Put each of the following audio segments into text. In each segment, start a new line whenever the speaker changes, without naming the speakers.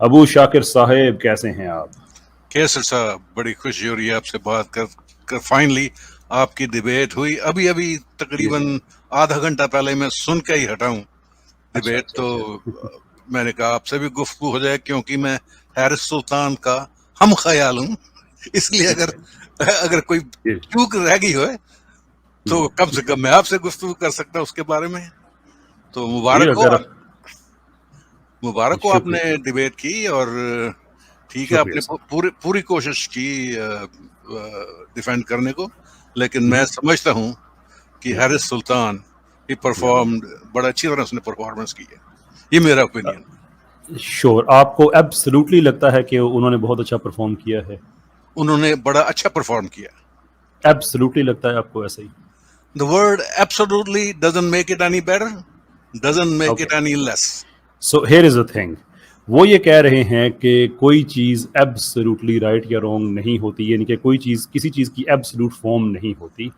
ابو شاکر صاحب کیسے ہیں آپ؟
کیسر صاحب بڑی خوشی ہو رہی ہے آپ سے بات کر فائنلی آپ کی ڈبیٹ ہوئی ابھی تقریباً آدھا گھنٹہ پہلے میں سن کے ہی ہٹا ہوں
اچھا
ڈبیٹ.
اچھا
تو
اچھا
میں نے کہا آپ سے بھی گفتگو ہو جائے کیونکہ میں حارث سلطان کا ہم خیال ہوں. اس لیے اگر کوئی چوک رہ گئی ہوئے تو کم سے کم میں آپ سے گفتگو کر سکتا ہوں اس کے بارے میں. تو مبارک ہو آپ نے ڈبیٹ کی اور ٹھیک ہے آپ نے پوری کوشش کی ڈیفینڈ کرنے کو, لیکن میں سمجھتا ہوں کہ حارث سلطان ہی پرفارمڈ بڑا اچھی طرح اس نے پرفارمنس کی ہے. یہ میرا اوپینین.
شور آپ کو ایبسلیوٹلی لگتا ہے کہ انہوں نے بہت اچھا پرفارم کیا ہے؟
انہوں نے بڑا اچھا پرفارم کیا.
ایبسلیوٹلی لگتا ہے آپ کو ایسا ہی؟
The word absolutely doesn't make it any better, doesn't make it any less.
So here is the thing. وہ یہ کہہ رہے ہیں کہ کوئی چیز ایبسلیوٹلی رائٹ یا رانگ نہیں ہوتی, یعنی کہ کوئی چیز کسی چیز کی ایبسلیوٹ فارم نہیں ہوتی.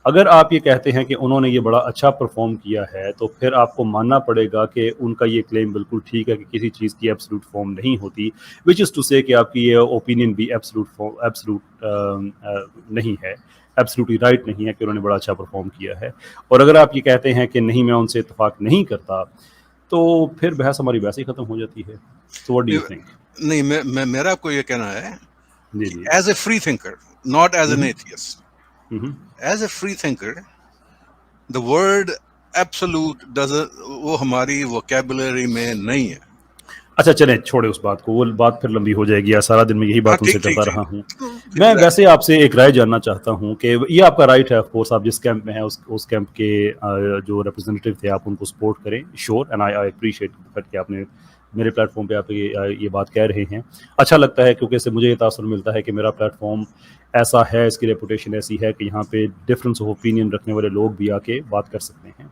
اگر آپ یہ کہتے ہیں کہ انہوں نے یہ بڑا اچھا پرفارم کیا ہے تو پھر آپ کو ماننا پڑے گا کہ ان کا یہ کلیم بالکل ٹھیک ہے کہ کسی چیز کی ایبسلیوٹ فارم نہیں ہوتی, وچ از ٹو سے کہ آپ کی یہ اوپینین بھی ایبسلیوٹ نہیں ہے, ایبسلیوٹلی رائٹ نہیں ہے کہ انہوں نے بڑا اچھا پرفارم کیا ہے. اور اگر آپ یہ کہتے ہیں کہ نہیں میں ان سے اتفاق نہیں کرتا تو پھر بحث ہماری ویسے ہی ختم ہو جاتی ہے. So what do you think?
نہیں, میرا آپ کو یہ کہنا ہے
جی
کہ
جی
as a free thinker, not as an atheist, as a free thinker the word absolute وہ ہماری ووکیبلری میں نہیں ہے.
اچھا چلیں چھوڑے اس بات کو, وہ بات پھر لمبی ہو جائے گی, سارا دن میں یہی بات ان سے کرتا رہا ہوں. میں ویسے آپ سے ایک رائے جاننا چاہتا ہوں کہ یہ آپ کا رائٹ ہے آف کورس, آپ جس کیمپ میں ہیں اس کیمپ کے جو ریپرزینٹیو تھے آپ ان کو سپورٹ کریں, شیور, اینڈ آئی اپریشیٹ کہ آپ نے میرے پلیٹ فارم پہ آپ یہ بات کہہ رہے ہیں. اچھا لگتا ہے کیونکہ اس سے مجھے یہ تاثر ملتا ہے کہ میرا پلیٹ فارم ایسا ہے, اس کی ریپوٹیشن ایسی ہے کہ یہاں پہ ڈفرینس آف اوپینین رکھنے والے لوگ بھی آ کے بات کر سکتے ہیں.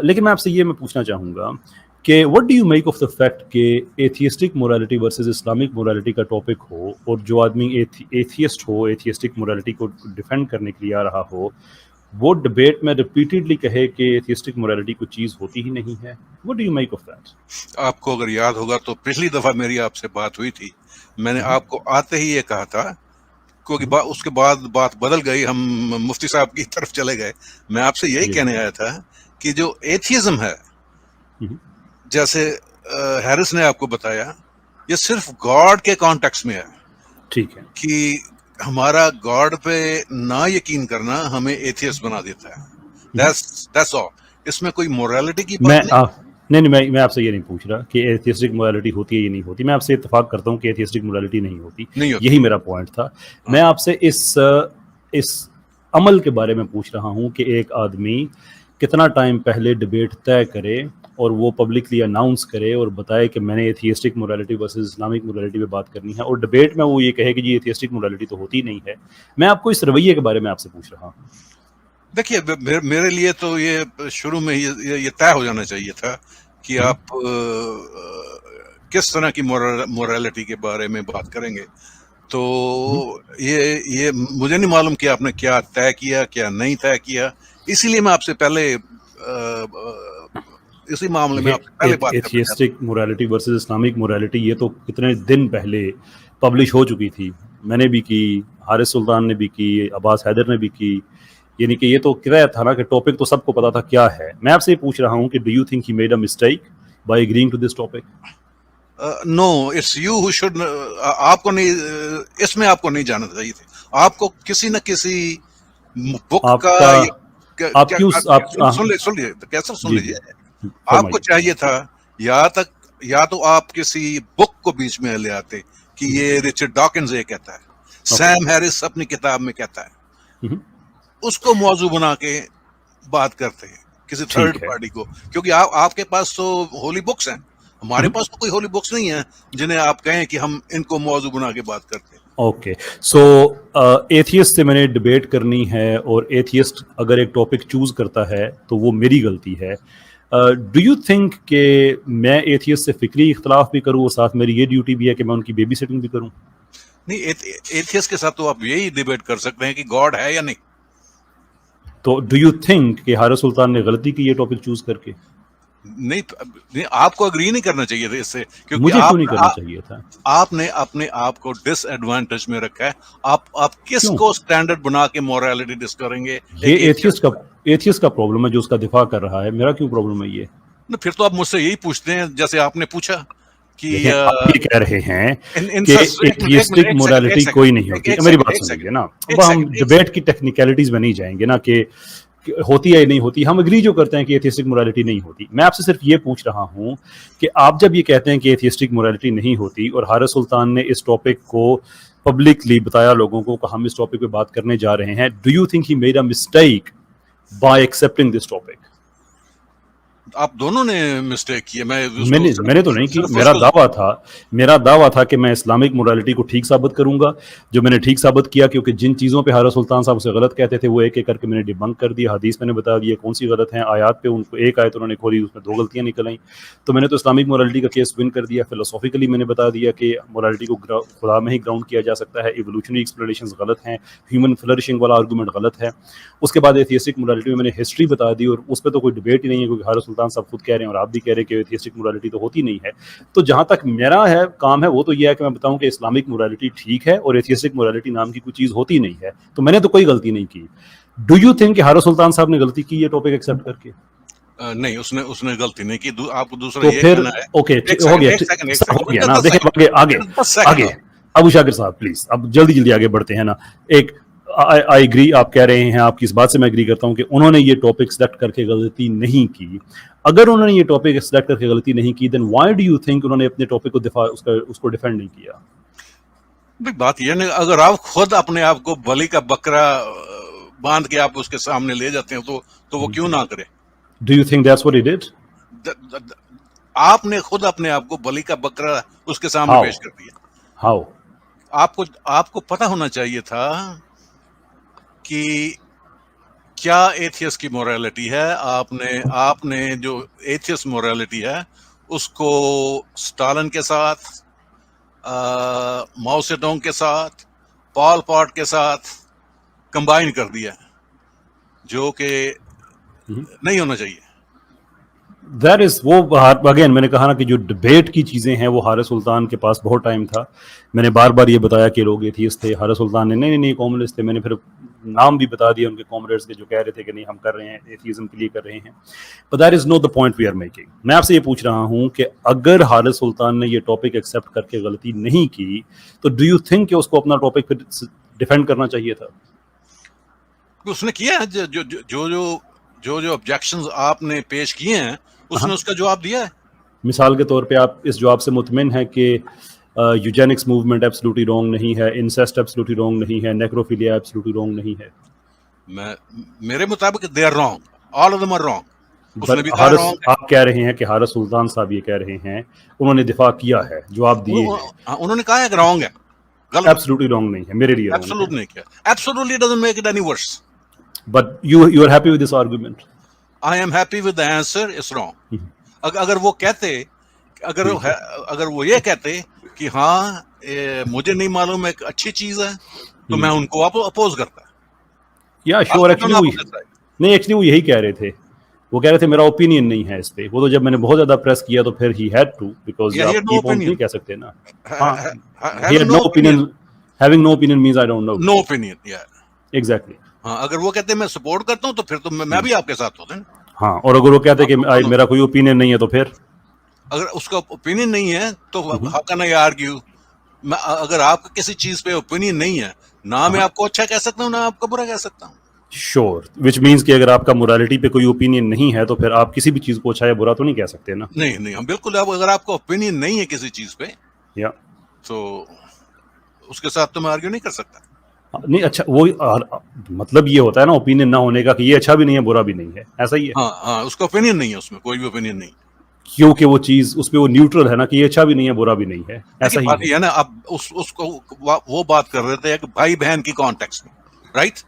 لیکن میں آپ سے یہ پوچھنا چاہوں گا کہ what do you make of the fact کہ atheistic morality versus Islamic morality کا ٹاپک ہو, اور جو آدمی ایتھیسٹ ہو, ایتھیسٹک مورالٹی کو ڈیفینڈ کرنے کے لیے آ رہا ہو, وہ ڈبیٹ میں ریپیٹڈلی کہے کہ ایتھیسٹک مورالٹی کوئی چیز ہوتی ہی نہیں ہے. What do you make of that?
آپ کو اگر یاد ہوگا تو پچھلی دفعہ میری آپ سے بات ہوئی تھی, میں نے آپ کو آتے ہی یہ کہا تھا, کیونکہ اس کے بعد بات بدل گئی, ہم مفتی صاحب کی طرف چلے گئے. میں آپ سے یہی کہنے آیا تھا کہ جو ایتھیزم ہے, جیسے حارث نے آپ کو بتایا, یہ صرف گاڈ کے کانٹیکس میں ہے.
ٹھیک ہے
کہ ہمارا گاڈ پہ نہ یقین کرنا ہمیں ایتھیسٹ بنا دیتا ہے. That's all. اس میں کوئی مورالٹی کی بات
نہیں, میں آپ سے یہ نہیں پوچھ رہا کہ ایتھیسٹک مورالٹی ہوتی ہے یا نہیں ہوتی. میں آپ سے اتفاق کرتا ہوں کہ ایتھیسٹک مورالٹی نہیں ہوتی, یہی میرا پوائنٹ تھا. میں آپ سے اس عمل کے بارے میں پوچھ رہا ہوں کہ ایک آدمی کتنا ٹائم پہلے ڈبیٹ طے کرے اور وہ پبلکلی اناؤنس کرے اور بتائے کہ میں نے atheistic morality versus Islamic morality پہ بات کرنی ہے, اور ڈبیٹ میں وہ یہ کہے کہ جی ایتھیسٹک مورالٹی تو ہوتی نہیں ہے. میں آپ کو اس رویے کے بارے میں آپ سے پوچھ رہا ہوں.
دیکھیے, میرے لیے تو یہ شروع میں یہ طے ہو جانا چاہیے تھا کہ آپ کس طرح کی مورالٹی کے بارے میں بات کریں گے. تو یہ مجھے نہیں معلوم کہ آپ نے کیا طے کیا کیا نہیں طے کیا, اسی لیے میں آپ سے پہلے اسی معاملے میں آپ سے پہلے بات کرنا چاہتا
atheistic morality versus Islamic morality یہ تو کتنے دن پہلے پبلش ہو چکی تھی. میں نے بھی کی, حارث سلطان نے بھی کی, عباس حیدر نے بھی کی. یعنی کہ یہ تو کرایہ تھا نا کہ ٹاپک تو سب کو پتا تھا کیا ہے. میں آپ سے یہ پوچھ رہا ہوں کہ do you think he made a mistake by agreeing to this topic?
No, it's you who should. آپ کو نہیں, اس میں آپ کو نہیں جانا چاہیے تھا. آپ کو کسی نہ کسی بک کا سن لیجیے, آپ کو چاہیے تھا یا تو آپ کسی بک کو بیچ میں لے آتے کہ یہ رچرڈ ڈاکنز یہ کہتا ہے, سیم ہیرس اپنی کتاب میں کہتا ہے, اس کو موضوع بنا کے بات کرتے ہیں کسی تھرڈ پارٹی کو, کیونکہ آپ کے پاس تو ہولی بکس ہیں, ہمارے پاس تو کوئی ہولی بکس نہیں ہے جنہیں آپ کہیں کہ ہم ان کو موضوع بنا کے بات کرتے ہیں.
اوکے, سو ایتھیسٹ سے میں نے ڈبیٹ کرنی ہے, اور ایتھیسٹ اگر ایک ٹاپک چوز کرتا ہے تو وہ میری غلطی ہے. ڈو یو تھنک کہ میں ایتھیسٹ سے فکری اختلاف بھی کروں اور ساتھ میری یہ ڈیوٹی بھی ہے کہ میں ان کی بیبی سیٹنگ بھی کروں؟
نہیں, ایتھیسٹ کے ساتھ تو آپ یہی ڈیبیٹ کر سکتے ہیں کہ گاڈ ہے یا نہیں.
تو ڈو یو تھنک کہ حارث سلطان نے غلطی کی یہ ٹاپک چوز کر کے؟
نہیں آپ کو اگری نہیں کرنا چاہیے تھا اس سے، کیونکہ
مجھے کیوں نہیں کرنا چاہیے تھا؟
آپ نے اپنے آپ کو ڈس ایڈوانٹیج میں رکھا ہے. آپ کس
کیوں؟
کو اسٹینڈرڈ بنا کے مورالٹی ڈس کریں گے؟
یہ ایتھیسٹ کا پرابلم ہے جو اس کا دفاع کر رہا ہے، میرا کیوں پرابلم ہے یہ؟
پھر تو آپ مجھ سے یہی پوچھتے ہیں جیسے آپ نے پوچھا کہ
دیکھیں آپ یہ کہہ رہے ہیں کہ ایتھیسٹک موریلٹی کوئی نہیں ہوتی. میری بات سن لیجیے نا، اب ہم ڈبیٹ کی ٹیکنیکلٹیز میں نہیں جائیں گے نا کہ ہوتی ہے یا نہیں ہوتی. ہم اگری جو کرتے ہیں کہ ایتھیسٹک موریلٹی نہیں ہوتی. میں آپ سے صرف یہ پوچھ رہا ہوں کہ آپ جب یہ کہتے ہیں کہ ایتھیسٹک موریلٹی نہیں ہوتی اور حارث سلطان نے اس ٹاپک کو پبلکلی بتایا لوگوں کو کہ ہم اس ٹاپک پہ بات کرنے جا رہے ہیں، do you think he made a mistake by accepting this topic?
آپ دونوں نے مسٹیک کی ہے.
میں نے تو نہیں کی. میرا دعویٰ تھا کہ میں اسلامک موریلٹی کو ٹھیک ثابت کروں گا، جو میں نے ٹھیک ثابت کیا، کیونکہ جن چیزوں پہ حارث سلطان صاحب اسے غلط کہتے تھے وہ ایک ایک کر کے میں نے ڈیبنک کر دیا. حدیث میں نے بتا دیا کون سی غلط ہیں. آیات پہ ان کو ایک آیت انہوں نے کھولی، اس میں 2 غلطیاں نکل آئیں. تو میں نے تو اسلامک موریلٹی کا کیس ون کر دیا. فلسافیکلی میں نے بتا دیا کہ موریلٹی کو خدا میں ہی گراؤنڈ کیا جا سکتا ہے. ایوولوشنری ایکسپلینیشنز غلط ہیں، ہیومن فلرشنگ والا آرگومنٹ غلط ہے. اس کے بعد ایتھیسٹک موریلٹی میں نے ہسٹری بتا دی، اور اس پہ تو کوئی ڈبیٹ ہی نہیں ہے، کیونکہ حارث سلطان صاحب خود کہہ رہے ہیں اور آپ بھی کہہ رہے ہیں کہ ایتھیسٹک موریلٹی تو ہوتی نہیں ہے. تو جہاں تک میرا کام ہے وہ تو یہ ہے کہ میں بتاؤں کہ اسلامک موریلٹی ٹھیک ہے اور ایتھیسٹک موریلٹی نام کی کوئی چیز ہوتی نہیں ہے. تو میں نے تو کوئی غلطی نہیں کی. ڈو یو تھنک کہ حارث سلطان صاحب نے غلطی کی یہ ٹاپک ایکسیپٹ کر کے؟
نہیں، اس نے غلطی نہیں کی. آپ کو دوسرا
تو
یہ
پھر
کہنا ہے.
اوکے ہو گیا نا. دیکھیں آگے ابو شاکر صاحب پلیز اب جلدی آگے بڑھتے ہیں نا. ایک آئی ایگری، آپ کہہ رہے ہیں، آپ کی اس بات سے میں ایگری کرتا ہوں کہ انہوں نے یہ ٹاپک سلیکٹ کر کے غلطی نہیں کی. اگر انہوں نے یہ ٹاپک سلیکٹ کر کے غلطی نہیں کی دین وائی ڈو یو تھنک انہوں نے اپنے ٹاپک کو اس کو ڈیفینڈ نہیں کیا؟
بات یہ نہیں، اگر آپ خود اپنے آپ کو بلی کا بکرا باندھ کے آپ اس کے سامنے لے جاتے ہیں تو وہ کیوں نہ کرے؟
Do you think that's what he did?
آپ نے خود اپنے آپ کو بلی کا بکرا اس کے سامنے پیش کر دیا.
ہاؤ؟
آپ کو پتہ ہونا چاہیے تھا کہ کیا ایتھیس کی موریلٹی ہے. آپ نے جو ایتھیس موریلٹی ہے اس کو اسٹالن کے ساتھ، ماؤ سے ڈونگ کے ساتھ، پال پاٹ کے ساتھ کمبائن کر دیا، جو کہ نہیں ہونا چاہیے.
دیٹ از وہ اگین میں نے کہا نا کہ جو ڈبیٹ کی چیزیں ہیں وہ حارث سلطان کے پاس بہت ٹائم تھا. میں نے بار بار یہ بتایا کہ لوگ ایتھیسٹ تھے. حارث سلطان نے نہیں کامرس تھے. میں نے پھر نام بھی بتا دیا ان کے کامریڈس کے جو کہہ رہے تھے کہ نہیں ہم کر رہے ہیں ایتھیزم کے لیے کر رہے ہیں. But that is not the point we are making. میں آپ سے یہ پوچھ رہا ہوں کہ اگر حارث سلطان نے یہ ٹاپک ایکسیپٹ کر کے غلطی نہیں کی تو ڈو یو تھنک کہ اس کو اپنا ٹاپک پھر ڈیفینڈ کرنا چاہیے تھا؟
اس نے کیا ہے. جو آبجیکشنز آپ نے پیش کیے ہیں اس نے اس کا جواب دیا ہے.
مثال کے طور پہ آپ اس جواب سے مطمئن ہیں کہ یوجینکس موومنٹ ایبسلوٹلی رانگ نہیں ہے، انسیسٹ ایبسلوٹلی رانگ نہیں ہے، نیکروفیلیا ایبسلوٹلی رانگ نہیں ہے؟
میرے مطابق they are wrong, all of them are wrong.
آپ کہہ رہے ہیں کہ حارث سلطان صاحب یہ کہہ رہے ہیں، انہوں نے دفاع کیا ہے، جواب دیے ہیں.
انہوں نے کہا ہے کہ رانگ ہے،
ایبسلوٹلی رانگ نہیں ہے میرے لیے.
ایبسلوٹ نہیں کیا. Absolutely doesn't make it any worse.
But you are happy with this argument?
I am happy with the answer is wrong. اگر وہ یہ کہتے کہ ہاں مجھے نہیں معلوم ایک اچھی چیز ہے تو میں ان کو اپوز کرتا.
یا شیور نہیں، ایکچولی وہ یہی کہہ رہے تھے. وہ کہہ رہے تھے میرا اوپینین نہیں ہے اس پہ. وہ تو جب میں نے بہت زیادہ پریس کیا تو پھر ہی ہیڈ ٹو، بیکاز آپ کیپ آن نہیں کہہ سکتے نا. He had no opinion. Having no opinion means I don't know.
No opinion, یا
ایگزیکٹلی.
ہاں، اگر وہ کہتے ہیں میں سپورٹ کرتا ہوں تو پھر تو میں بھی آپ کے ساتھ ہوتا.
ہاں، اور اگر وہ کہتے ہیں کہ میرا کوئی اوپینین نہیں ہے تو پھر
اگر اس کا اوپینین نہیں ہے تو how can I argue؟ اگر آپ کا کسی چیز پہ اوپینین نہیں ہے، نہ میں آپ کو اچھا کہہ سکتا ہوں نہ آپ کو برا کہہ سکتا ہوں.
شور وچ مینس کہ اگر آپ کا موریلٹی پہ کوئی اوپینین نہیں ہے تو پھر آپ کسی بھی چیز کو اچھا یا برا تو نہیں کہہ سکتے نا.
نہیں ہم بالکل. اگر آپ کا اوپینین نہیں ہے کسی چیز پہ تو اس کے ساتھ تو میں آرگیو نہیں کر سکتا.
نہیں اچھا، وہ مطلب یہ ہوتا ہے نا اوپینین نہ ہونے کا کہ یہ اچھا بھی نہیں ہے برا بھی نہیں ہے، ایسا ہی ہے.
ہاں اس کا اوپینین نہیں ہے، اس میں کوئی بھی اوپینین نہیں،
کیونکہ وہ چیز اس پہ وہ نیوٹرل ہے نا کہ یہ اچھا بھی نہیں ہے برا بھی نہیں ہے. ایسا ہی
ہے نا. اب اس کو وہ بات کر رہے تھے کہ بھائی بہن کی کانٹیکسٹ میں، رائٹ؟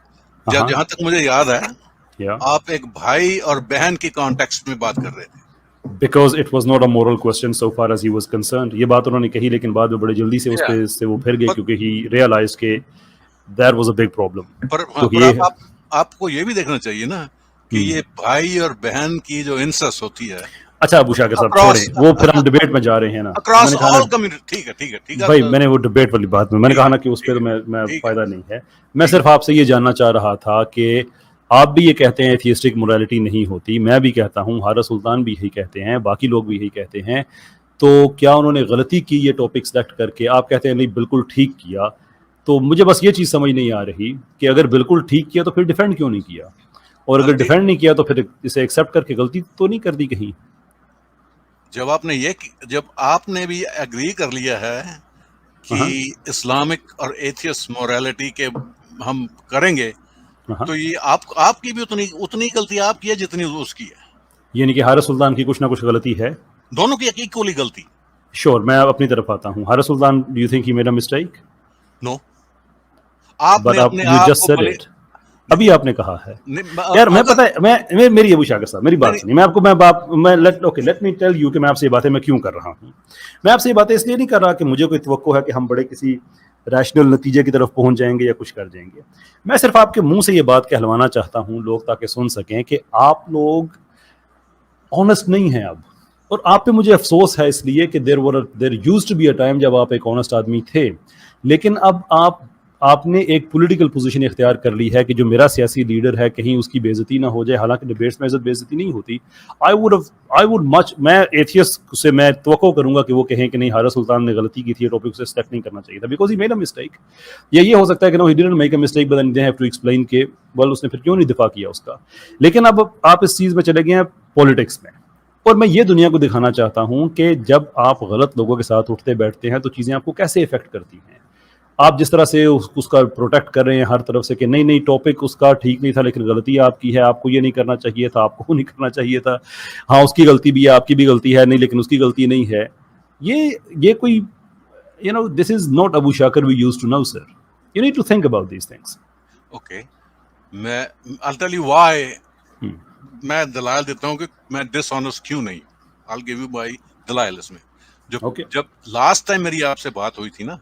جہاں تک مجھے یاد ہے آپ ایک بھائی اور بہن کی کانٹیکسٹ میں بات کر رہے تھے.
Because it was not a moral question so far as he was concerned. یہ بات انہوں نے کہی لیکن بعد میں بڑے جلدی سے اس پہ سے وہ پھر گئے کیونکہ he realized کہ there was a big problem.
پر آپ کو یہ بھی دیکھنا چاہیے نا کہ یہ بھائی اور بہن کی جو انسس ہوتی ہے
اچھا ابو شاکر صاحب چھوڑیں وہ, پھر ہم ڈبیٹ میں جا رہے ہیں نا.
Across all community. ٹھیک ہے
بھائی میں نے وہ ڈبیٹ والی بات میں نے کہا نا کہ اس پہ تو میں فائدہ نہیں ہے. میں صرف آپ سے یہ جاننا چاہ رہا تھا کہ آپ بھی یہ کہتے ہیں ایتھیسٹک موریلٹی نہیں ہوتی, میں بھی کہتا ہوں, حارث سلطان بھی یہی کہتے ہیں, باقی لوگ بھی یہی کہتے ہیں, تو کیا انہوں نے غلطی کی یہ ٹاپک سلیکٹ کر کے؟ آپ کہتے ہیں نہیں بالکل ٹھیک کیا. تو مجھے بس یہ چیز سمجھ نہیں آ رہی کہ اگر بالکل ٹھیک کیا تو پھر ڈیفینڈ کیوں نہیں کیا, اور اگر ڈیفینڈ نہیں کیا تو پھر اسے ایکسیپٹ کر کے غلطی تو نہیں کر دی کہیں.
جب آپ نے بھی ایگری کر لیا ہے کہ اسلامک اور ایتھیس موریلٹی کے ہم کریں گے, تو یہ آپ کی بھی اتنی غلطی آپ کی ہے جتنی اس کی ہے.
یعنی کہ حارث سلطان کی کچھ نہ کچھ غلطی ہے,
دونوں کی ایکولی غلطی.
شور, میں اپنی طرف آتا ہوں. Haris Sultan, do you think he made a mistake?
No. آپ نے اپنے آپ کو
ابھی آپ نے کہا ہے یار, میں پتہ ہے میری ابو شاکر صاحب میری بات سنیے, میں آپ کو لیٹ می ٹیل یو کہ میں آپ سے یہ باتیں میں کیوں کر رہا ہوں. میں آپ سے یہ باتیں اس لیے نہیں کر رہا کہ مجھے کوئی توقع ہے کہ ہم بڑے کسی ریشنل نتیجے کی طرف پہنچ جائیں گے یا کچھ کر جائیں گے. میں صرف آپ کے منہ سے یہ بات کہلوانا چاہتا ہوں لوگ تاکہ سن سکیں کہ آپ لوگ آنیسٹ نہیں ہیں اب, اور آپ پہ مجھے افسوس ہے اس لیے کہ there used to be a time جب آپ ایک آنیسٹ آدمی تھے, لیکن اب آپ نے ایک پولیٹیکل پوزیشن اختیار کر لی ہے کہ جو میرا سیاسی لیڈر ہے کہیں اس کی بے عزتی نہ ہو جائے. حالانکہ ڈیبیٹس میں بے عزتی نہیں ہوتی. میں ایتھیسٹ سے میں توقع کروں گا کہ وہ کہیں کہ نہیں حارث سلطان نے غلطی کی تھی, یہ ٹاپک سے سلیکٹ نہیں کرنا چاہیے تھا because he made a mistake. یہ ہو سکتا ہے کہ no he didn't make a mistake but they have to explain کہ well اس نے پھر کیوں نہیں دفاع کیا اس کا. لیکن اب آپ اس چیز میں چلے گئے ہیں پولیٹکس میں, اور میں یہ دنیا کو دکھانا چاہتا ہوں کہ جب آپ غلط لوگوں کے ساتھ اٹھتے بیٹھتے ہیں تو چیزیں آپ کو کیسے افیکٹ کرتی ہیں. آپ جس طرح سے اس کا پروٹیکٹ کر رہے ہیں ہر طرف سے کہ نہیں ٹاپک اس کا ٹھیک نہیں تھا لیکن غلطی آپ کی ہے, آپ کو یہ نہیں کرنا چاہیے تھا, آپ کو نہیں کرنا چاہیے تھا, ہاں اس کی غلطی بھی ہے, آپ کی بھی غلطی ہے, نہیں لیکن اس کی غلطی نہیں ہے. یہ کوئی this is not Abu Shakir we used to know, sir. You need to think about these things.
Okay. I'll tell you why. میں دلائل دیتا ہوں کہ میں ڈس آنیسٹ کیوں نہیں. I'll give you my دلائل اس میں. جب لاسٹ ٹائم میری آپ سے بات ہوئی تھی نا,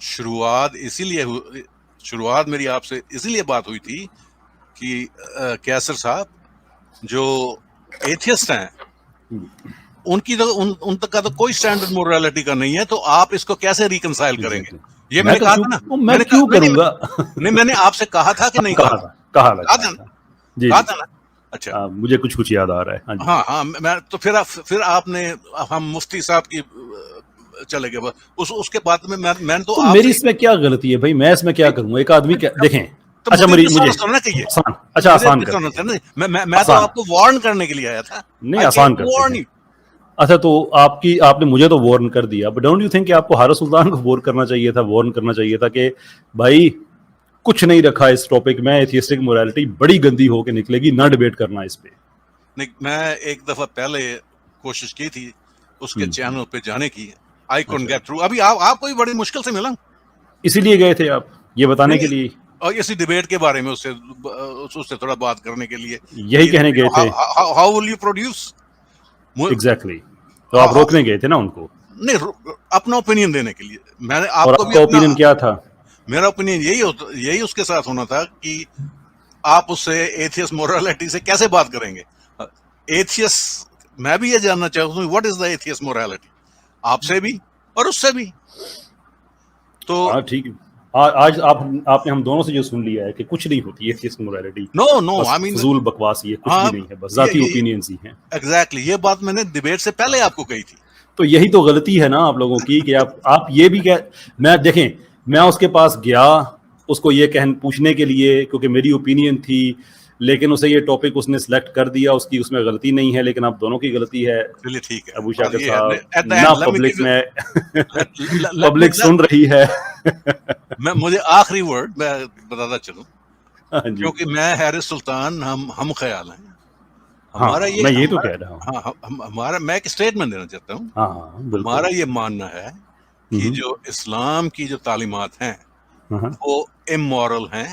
شروعات میری آپ سے اسی لیے بات ہوئی تھی کہ کیسر صاحب جو ایتھیسٹ ہیں ان تک کا تو کوئی سٹینڈرڈ موریلٹی کا نہیں ہے, تو آپ اس کو کیسے ریکنسائل کریں گے. یہ میں نے کہا تھا نا,
میں کیوں کروں گا,
نہیں میں نے آپ سے کہا تھا کہ نہیں
کہا تھا نا.
اچھا
مجھے کچھ یاد آ رہا ہے.
ہاں میں تو پھر آپ نے ہم مفتی صاحب کی چلے گئے اس کے بعد میں نے تو
میری اس میں کیا غلطی ہے بھائی, میں اس میں کیا کروں. ایک آدمی دیکھیں, اچھا مجھے آسان کر,
میں تو آپ کو وارن کرنے کے لیے آیا تھا.
نہیں آسان کر, اچھا تو آپ نے مجھے تو وارن کر دیا, بٹ ڈونٹ یو تھنک کہ آپ کو حارث سلطان کو وارن کرنا چاہیے تھا کہ بھائی کچھ نہیں رکھا اس ٹاپک میں, ایتھیسٹک موریلٹی بڑی گندی ہو کے نکلے گی, نہ ڈیبیٹ کرنا اس پہ.
نہیں, میں ایک دفعہ پہلے کوشش کی تھی اس کے چینل پہ جانے کی, I couldn't get through. ابھی آپ کو بھی بڑی مشکل سے ملا,
اسی لیے گئے تھے آپ یہ بتانے کے لیے,
اور اسی ڈیبیٹ کے بارے میں اس سے تھوڑا بات کرنے کے لیے,
یہی کہنے گئے تھے.
How will you produce?
Exactly. تو آپ روکنے گئے تھے نا ان کو,
نہیں اپنا اوپینین دینے کے لیے. میں نے آپ کو بھی
اوپینین کیا تھا,
میرا اوپینین یہی اس کے ساتھ ہونا تھا کہ آپ اس سے ایتھیس موریلٹی سے کیسے بات کریں گے. ایتھیس میں بھی یہ جاننا چاہتا ہوں واٹ از دا ایتھیس موریلٹی, آپ سے بھی اور اس سے بھی. تو
ٹھیک ہے, آج آپ نے ہم دونوں سے جو سن لیا ہے کہ کچھ نہیں ہوتی atheist morality,
no I mean
فضول بکواس, یہ کچھ بھی نہیں ہے, بس ذاتی اوپینینز ہی ہیں.
ایگزیکٹلی, یہ بات میں نے ڈیبیٹ سے پہلے آپ کو کہی تھی.
تو یہی تو غلطی ہے نا آپ لوگوں کی کہ آپ یہ بھی میں دیکھیں, میں اس کے پاس گیا اس کو یہ پوچھنے کے لیے کیونکہ میری اوپینین تھی, لیکن اسے یہ ٹاپک اس نے سلیکٹ کر دیا, اس میں غلطی نہیں ہے, لیکن آپ دونوں کی غلطی ہے.
چلیے ٹھیک ہے
ابو شاکر صاحب, نہ پبلک میں پبلک سن رہی ہے.
مجھے آخری ورڈ میں بتاتا چلوں, کیونکہ میں حارث سلطان ہم خیال ہیں ہمارا, یہ
میں یہی تو کہہ رہا ہوں.
ہاں ہمارا, میں ایک اسٹیٹمنٹ دینا چاہتا ہوں. ہمارا یہ ماننا ہے کہ جو اسلام کی جو تعلیمات ہیں وہ امورل ہیں.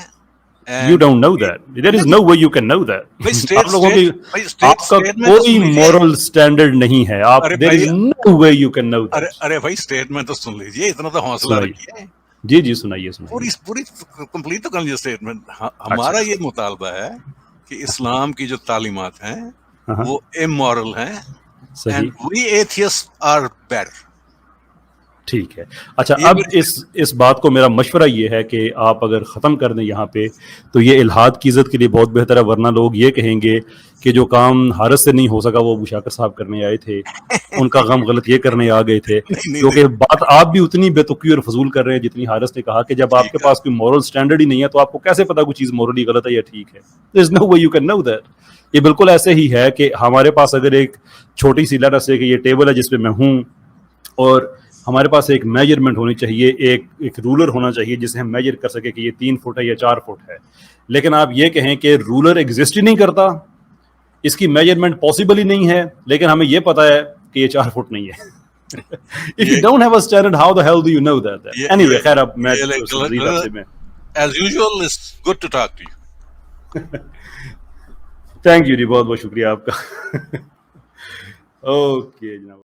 You don't know that. There is no way you can know that. آپ لوگوں کی آپ کا کوئی moral standard نہیں ہے. There is no way you can know that.
ارے بھائی اسٹیٹمنٹ تو سن لیجیے, اتنا تو حوصلہ رکھیے.
جی سنائیے.
پوری کمپلیٹ تو کر لیجیے اسٹیٹمنٹ. ہمارا یہ مطالبہ ہے کہ اسلام کی جو تعلیمات ہیں وہ امورل ہیں,
صحیح.
and we atheists are better.
ٹھیک ہے. اچھا اب اس بات کو میرا مشورہ یہ ہے کہ آپ اگر ختم کر دیں یہاں پہ تو یہ الحاد کی عزت کے لیے بہت بہتر ہے, ورنہ لوگ یہ کہیں گے کہ جو کام حارث سے نہیں ہو سکا وہ ابو شاکر صاحب کرنے آئے تھے, ان کا غم غلط یہ کرنے آ گئے تھے. کیونکہ بات آپ بھی اتنی بے تکی اور فضول کر رہے ہیں جتنی حارث نے کہا کہ جب آپ کے پاس کوئی مورل سٹینڈرڈ ہی نہیں ہے تو آپ کو کیسے پتا کوئی چیز مورلی غلط ہے یا ٹھیک ہے. There is no way you can know that. یہ بالکل ایسے ہی ہے کہ ہمارے پاس اگر ایک چھوٹی سی لیٹر سے کہ یہ ٹیبل ہے جس پہ میں ہوں, اور ہمارے پاس ایک میجرمنٹ ہونی چاہیے, ایک رولر ہونا چاہیے جسے ہم میجر کر سکے کہ یہ 3 فٹ ہے یا 4 فٹ ہے. لیکن آپ یہ کہیں کہ رولر ایگزسٹ ہی نہیں کرتا, اس کی میجرمنٹ پاسبل ہی نہیں ہے, لیکن ہمیں یہ پتا ہے کہ یہ 4 فٹ نہیں ہے. If you don't have a standard, how the hell do you know that? Anyway, خیر اب میں
as usual it's good to talk to you.
Thank you ji, بہت بہت شکریہ آپ کا. اوکے جناب.